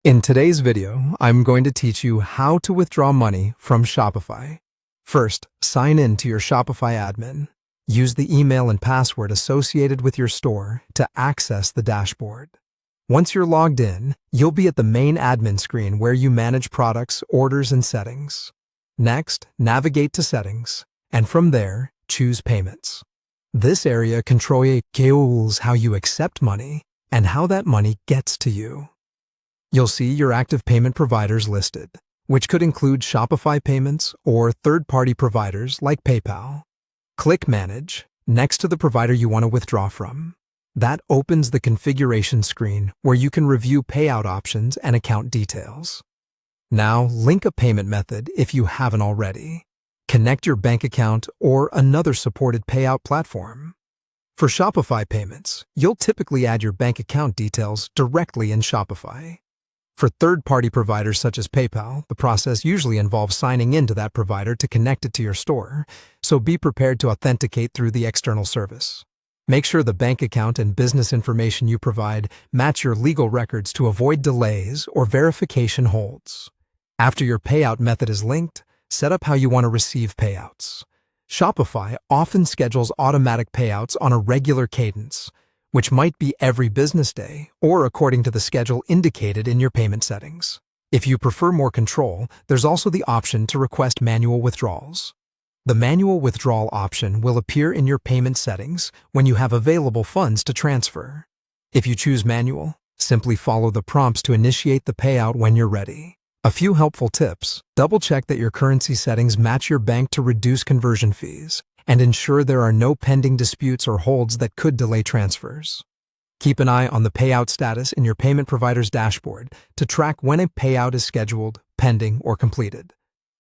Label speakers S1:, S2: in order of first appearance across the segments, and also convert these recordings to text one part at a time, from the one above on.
S1: In today's video, I'm going to teach you how to withdraw money from Shopify. First, sign in to your Shopify admin. Use the email and password associated with your store to access the dashboard. Once you're logged in, you'll be at the main admin screen where you manage products, orders, and settings. Next, navigate to Settings, and from there, choose Payments. This area controls how you accept money and how that money gets to you. You'll see your active payment providers listed, which could include Shopify payments or third-party providers like PayPal. Click Manage next to the provider you want to withdraw from. That opens the configuration screen where you can review payout options and account details. Now, link a payment method if you haven't already. Connect your bank account or another supported payout platform. For Shopify payments, you'll typically add your bank account details directly in Shopify. For third-party providers such as PayPal, the process usually involves signing into that provider to connect it to your store, so be prepared to authenticate through the external service. Make sure the bank account and business information you provide match your legal records to avoid delays or verification holds. After your payout method is linked, set up how you want to receive payouts. Shopify often schedules automatic payouts on a regular cadence, which might be every business day or according to the schedule indicated in your payment settings. If you prefer more control, there's also the option to request manual withdrawals. The manual withdrawal option will appear in your payment settings when you have available funds to transfer. If you choose manual, simply follow the prompts to initiate the payout when you're ready. A few helpful tips: double-check that your currency settings match your bank to reduce conversion fees, and ensure there are no pending disputes or holds that could delay transfers. Keep an eye on the payout status in your payment provider's dashboard to track when a payout is scheduled, pending, or completed.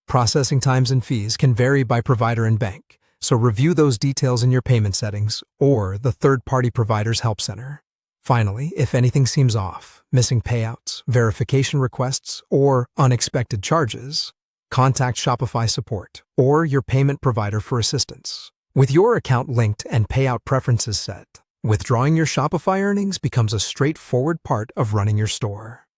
S1: Processing times and fees can vary by provider and bank, so review those details in your payment settings or the third-party provider's help center. Finally, if anything seems off, missing payouts, verification requests, or unexpected charges, contact Shopify support or your payment provider for assistance. With your account linked and payout preferences set, withdrawing your Shopify earnings becomes a straightforward part of running your store.